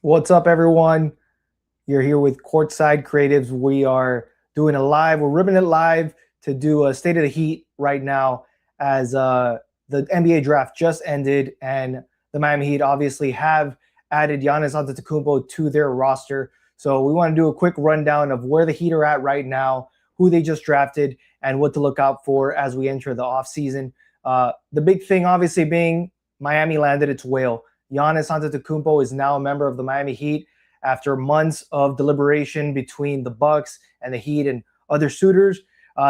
What's up, everyone? You're here with Courtside Creatives. We are doing a live. We're ripping it live to do a State of the Heat right now as the NBA draft just ended, and the Miami Heat obviously have added Giannis Antetokounmpo to their roster. So we want to do a quick rundown of where the Heat are at right now, who they just drafted, and what to look out for as we enter the offseason. The big thing, obviously, being Miami landed its whale. Giannis Antetokounmpo is now a member of the Miami Heat after months of deliberation between the Bucks and the Heat and other suitors.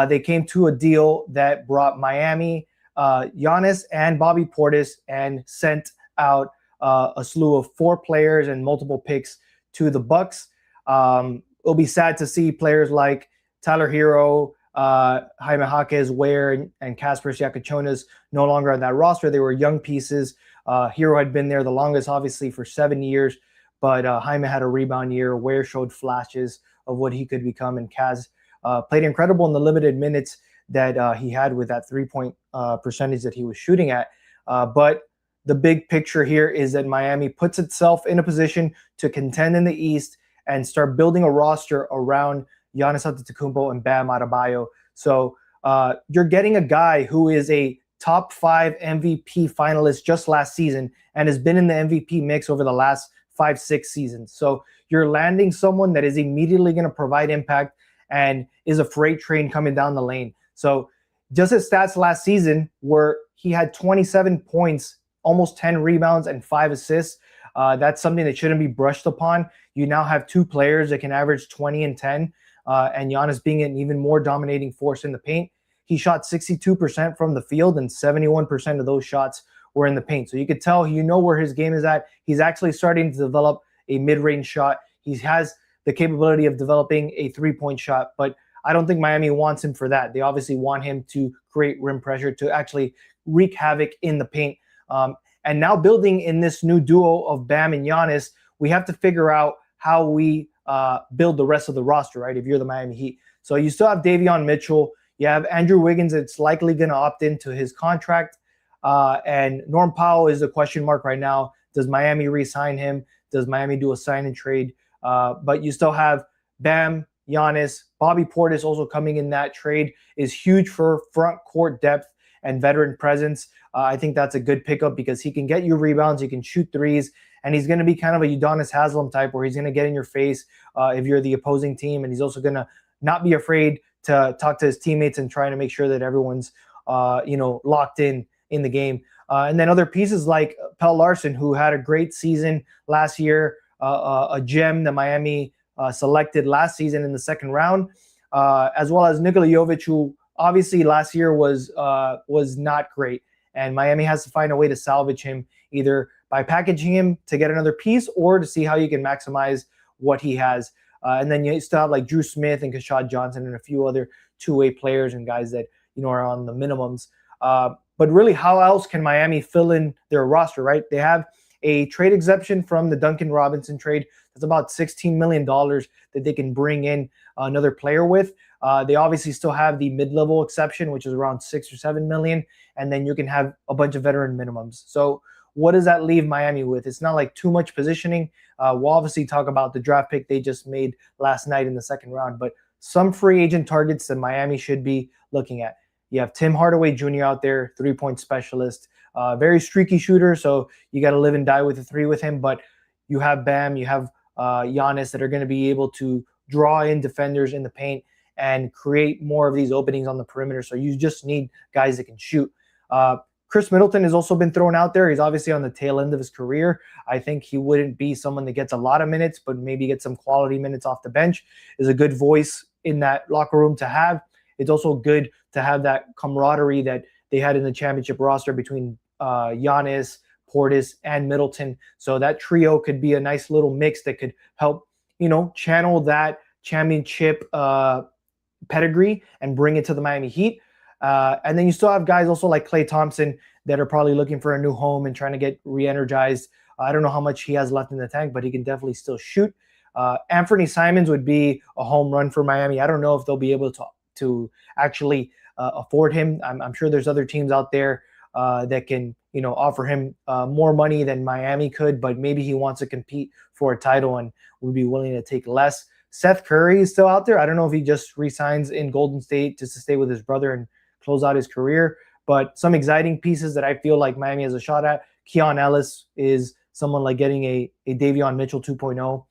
They came to a deal that brought Miami, Giannis, and Bobby Portis, and sent out a slew of 4 players and multiple picks to the Bucks. It'll be sad to see players like Tyler Hero, Jaime Jaquez, Ware, and Kasper Siakachonas no longer on that roster. They were young pieces. Hero had been there the longest, obviously, for 7 years, but Jaime had a rebound year. Ware showed flashes of what he could become, and Kaz played incredible in the limited minutes that he had with that 3-point percentage that he was shooting at. But the big picture here is that Miami puts itself in a position to contend in the East and start building a roster around Giannis Antetokounmpo and Bam Adebayo. So you're getting a guy who is a top 5 MVP finalist just last season and has been in the MVP mix over the last 5-6 seasons. So you're landing someone that is immediately going to provide impact and is a freight train coming down the lane. So just his stats last season were he had 27 points, almost 10 rebounds, and 5 assists. That's something that shouldn't be brushed upon. You now have 2 players that can average 20 and 10, and Giannis being an even more dominating force in the paint. He shot 62% from the field, and 71% of those shots were in the paint. So you could tell, where his game is at. He's actually starting to develop a mid-range shot. He has the capability of developing a 3-point shot, but I don't think Miami wants him for that. They obviously want him to create rim pressure, to actually wreak havoc in the paint. And now building in this new duo of Bam and Giannis, we have to figure out how we build the rest of the roster, right, if you're the Miami Heat. So you still have Davion Mitchell. You have Andrew Wiggins that's likely going to opt into his contract. And Norm Powell is a question mark right now. Does Miami re-sign him? Does Miami do a sign and trade? But you still have Bam, Giannis, Bobby Portis also coming in. That trade is huge for front court depth and veteran presence. I think that's a good pickup because he can get you rebounds, he can shoot threes, and he's going to be kind of a Udonis Haslem type where he's going to get in your face if you're the opposing team, and he's also going to not be afraid to talk to his teammates and trying to make sure that everyone's locked in the game. And then other pieces like Pelle Larsson, who had a great season last year, a gem that Miami selected last season in the second round, as well as Nikola Jovic, who obviously last year was not great. And Miami has to find a way to salvage him, either by packaging him to get another piece or to see how you can maximize what he has. And then you still have like Drew Smith and Kashad Johnson and a few other two-way players and guys that are on the minimums. But really, how else can Miami fill in their roster, right? They have a trade exemption from the Duncan Robinson trade. That's about $16 million that they can bring in another player with. They obviously still have the mid-level exception, which is around $6 or $7 million, and then you can have a bunch of veteran minimums. So what does that leave Miami with? It's not like too much positioning. We'll obviously talk about the draft pick they just made last night in the second round, but some free agent targets that Miami should be looking at. You have Tim Hardaway Jr. out there, 3-point specialist, very streaky shooter, so you got to live and die with a 3 with him. But you have Bam, you have Giannis that are going to be able to draw in defenders in the paint and create more of these openings on the perimeter. So you just need guys that can shoot. Chris Middleton has also been thrown out there. He's obviously on the tail end of his career. I think he wouldn't be someone that gets a lot of minutes, but maybe get some quality minutes off the bench. Is a good voice in that locker room to have. It's also good to have that camaraderie that they had in the championship roster between Giannis, Portis, and Middleton. So that trio could be a nice little mix that could help, channel that championship pedigree and bring it to the Miami Heat. And then you still have guys also like Klay Thompson that are probably looking for a new home and trying to get re-energized. I don't know how much he has left in the tank, but he can definitely still shoot. Anthony Simons would be a home run for Miami. I don't know if they'll be able to actually afford him. I'm sure there's other teams out there that can offer him more money than Miami could, but maybe he wants to compete for a title and would be willing to take less. Seth Curry is still out there. I don't know if he just resigns in Golden State just to stay with his brother and close out his career, but some exciting pieces that I feel like Miami has a shot at. Keon Ellis is someone like getting a Davion Mitchell 2.0.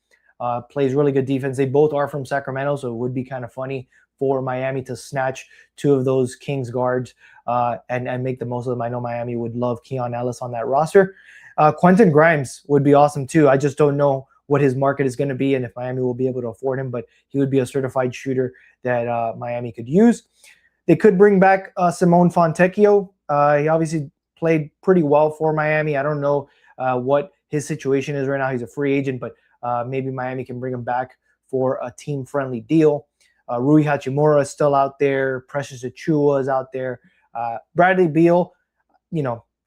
Plays really good defense. They both are from Sacramento, so it would be kind of funny for Miami to snatch two of those Kings guards and make the most of them. I know Miami would love Keon Ellis on that roster. Quentin Grimes would be awesome too. I just don't know what his market is going to be and if Miami will be able to afford him, but he would be a certified shooter that Miami could use. They could bring back Simone Fontecchio. He obviously played pretty well for Miami. I don't know what his situation is right now. He's a free agent, but maybe Miami can bring him back for a team-friendly deal. Rui Hachimura is still out there. Precious Achiuwa is out there. Bradley Beal,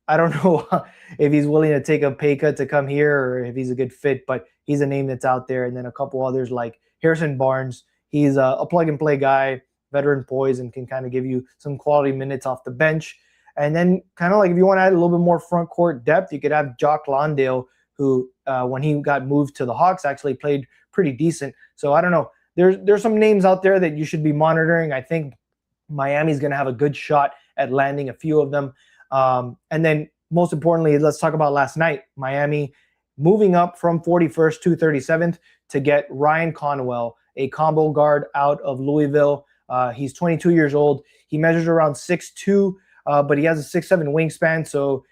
I don't know if he's willing to take a pay cut to come here or if he's a good fit, but he's a name that's out there. And then a couple others like Harrison Barnes. He's a plug-and-play guy, veteran poise, and can kind of give you some quality minutes off the bench. And then kind of like if you want to add a little bit more front court depth, you could have Jock Landale, who when he got moved to the Hawks actually played pretty decent. So I don't know. There's some names out there that you should be monitoring. I think Miami's going to have a good shot at landing a few of them. And then most importantly, let's talk about last night. Miami moving up from 41st to 37th to get Ryan Conwell, a combo guard out of Louisville. He's 22 years old. He measures around 6'2", but he has a 6'7" wingspan. So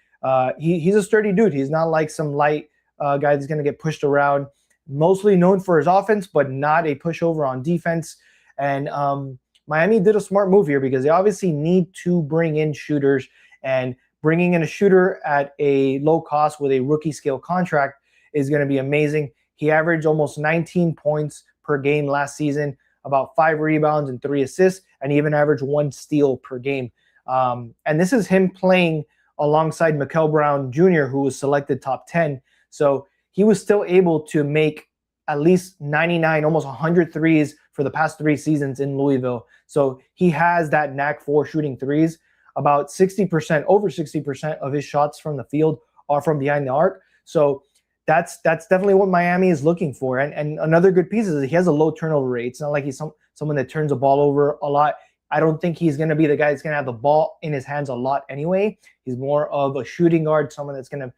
he's a sturdy dude. He's not like some light guy that's going to get pushed around. Mostly known for his offense, but not a pushover on defense. And Miami did a smart move here because they obviously need to bring in shooters, and bringing in a shooter at a low cost with a rookie scale contract is going to be amazing. He averaged almost 19 points per game last season, about 5 rebounds and 3 assists, and he even averaged 1 steal per game. And this is him playing alongside Mikel Brown Jr., who was selected top 10. So he was still able to make at least 99, almost 100 threes for the past 3 seasons in Louisville. So he has that knack for shooting threes. About 60%, over 60% of his shots from the field are from behind the arc. So that's definitely what Miami is looking for. And another good piece is he has a low turnover rate. It's not like he's someone that turns the ball over a lot. I don't think he's going to be the guy that's going to have the ball in his hands a lot anyway. He's more of a shooting guard, someone that's going to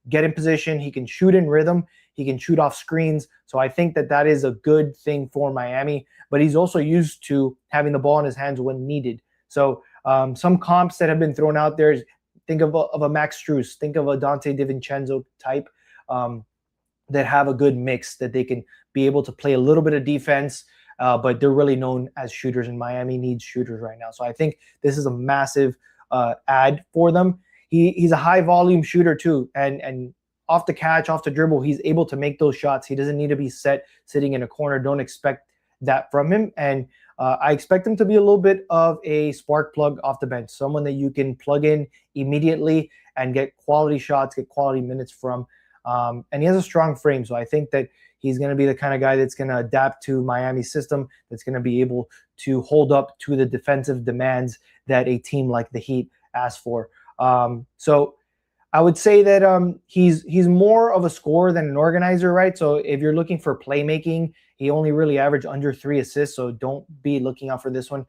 get in position. He can shoot in rhythm. He can shoot off screens. So I think that is a good thing for Miami. But he's also used to having the ball in his hands when needed. So some comps that have been thrown out there, think of a Max Strus, think of a Dante DiVincenzo type that have a good mix, that they can be able to play a little bit of defense, but they're really known as shooters, and Miami needs shooters right now. So I think this is a massive add for them. He's a high volume shooter too, and off the catch, off the dribble, he's able to make those shots. He doesn't need to be sitting in a corner. Don't expect that from him. And I expect him to be a little bit of a spark plug off the bench, someone that you can plug in immediately and get quality shots, get quality minutes from. And he has a strong frame, so I think that he's going to be the kind of guy that's going to adapt to Miami's system, that's going to be able to hold up to the defensive demands that a team like the Heat asks for. So I would say that he's more of a scorer than an organizer, right? So if you're looking for playmaking, he only really averaged under 3 assists, so don't be looking out for this one.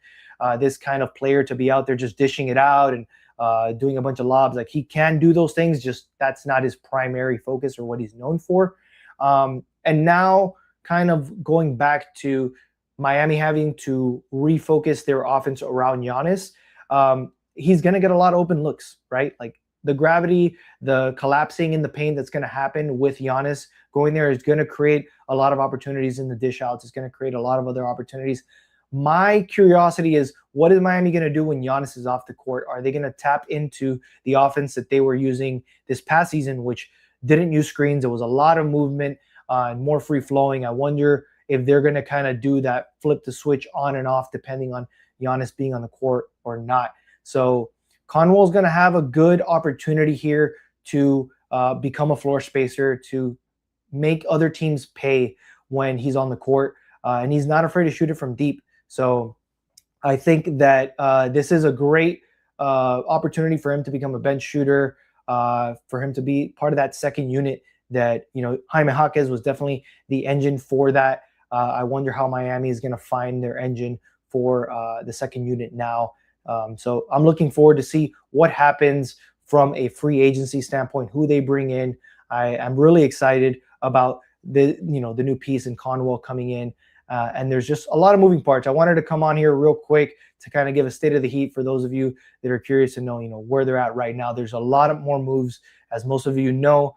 This kind of player to be out there just dishing it out and doing a bunch of lobs. Like, he can do those things, just that's not his primary focus or what he's known for. And now kind of going back to Miami having to refocus their offense around Giannis, he's going to get a lot of open looks, right? Like, the gravity, the collapsing in the paint that's going to happen with Giannis going there is going to create a lot of opportunities in the dish outs. It's going to create a lot of other opportunities. My curiosity is, what is Miami going to do when Giannis is off the court? Are they going to tap into the offense that they were using this past season, which didn't use screens? There was a lot of movement and more free flowing. I wonder if they're going to kind of do that, flip the switch on and off depending on Giannis being on the court or not. So Conwell's going to have a good opportunity here to become a floor spacer, to make other teams pay when he's on the court, and he's not afraid to shoot it from deep. So I think that this is a great opportunity for him to become a bench shooter. for him to be part of that second unit that, Jaime Jaquez was definitely the engine for that. I wonder how Miami is going to find their engine for the second unit now. So I'm looking forward to see what happens from a free agency standpoint, who they bring in. I'm really excited about the new piece in Conwell coming in. And there's just a lot of moving parts. I wanted to come on here real quick to kind of give a state of the Heat for those of you that are curious to know, where they're at right now. There's a lot of more moves, as most of you know.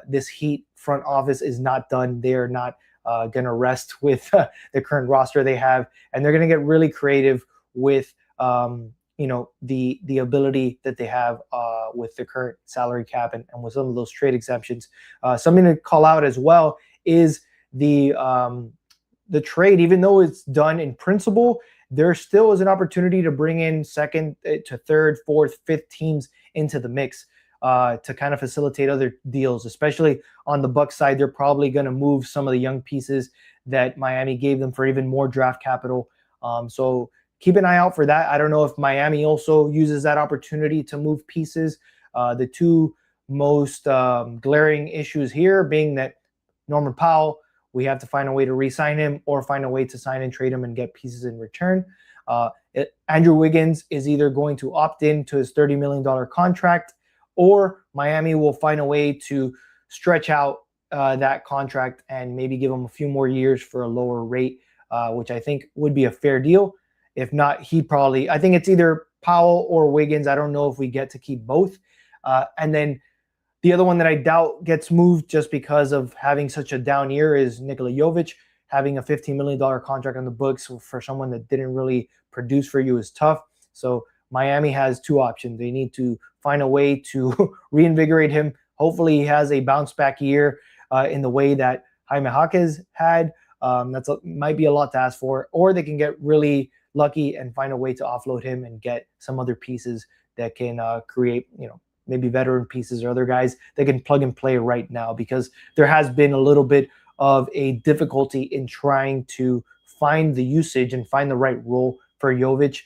This Heat front office is not done. They are not going to rest with the current roster they have, and they're going to get really creative with the ability that they have with the current salary cap and with some of those trade exemptions. Something to call out as well is the trade. Even though it's done in principle, there still is an opportunity to bring in second to third, fourth, fifth teams into the mix to kind of facilitate other deals, especially on the Bucks side. They're probably going to move some of the young pieces that Miami gave them for even more draft capital. So keep an eye out for that. I don't know if Miami also uses that opportunity to move pieces. The two most glaring issues here being that Norman Powell, we have to find a way to re-sign him or find a way to sign and trade him and get pieces in return. Andrew Wiggins is either going to opt in to his $30 million contract, or Miami will find a way to stretch out that contract and maybe give him a few more years for a lower rate, which I think would be a fair deal. If not, I think it's either Powell or Wiggins. I don't know if we get to keep both. And then the other one that I doubt gets moved just because of having such a down year is Nikola Jovic. Having a $15 million contract on the books for someone that didn't really produce for you is tough. So Miami has two options. They need to find a way to reinvigorate him. Hopefully he has a bounce back year in the way that Jaime Jaquez had. Might be a lot to ask for. Or they can get really lucky and find a way to offload him and get some other pieces that can create, maybe veteran pieces or other guys that can plug and play right now, because there has been a little bit of a difficulty in trying to find the usage and find the right role for Jovic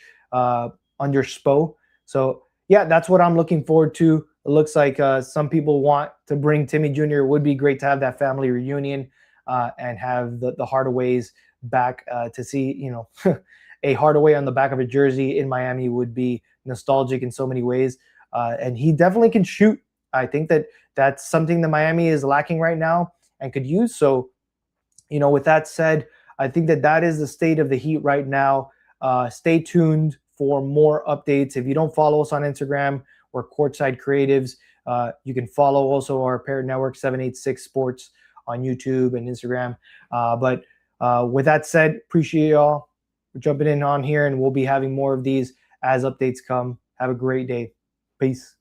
under Spo. So yeah, that's what I'm looking forward to. It looks like some people want to bring Timmy Jr. It would be great to have that family reunion and have the Hardaways back to see, a Hardaway on the back of a jersey in Miami would be nostalgic in so many ways. And he definitely can shoot. I think that's something that Miami is lacking right now and could use. So, with that said, I think that is the state of the Heat right now. Stay tuned for more updates. If you don't follow us on Instagram, we're Courtside Creatives. You can follow also our parent network, 786 Sports, on YouTube and Instagram. But with that said, appreciate y'all for jumping in on here, and we'll be having more of these as updates come. Have a great day. Peace.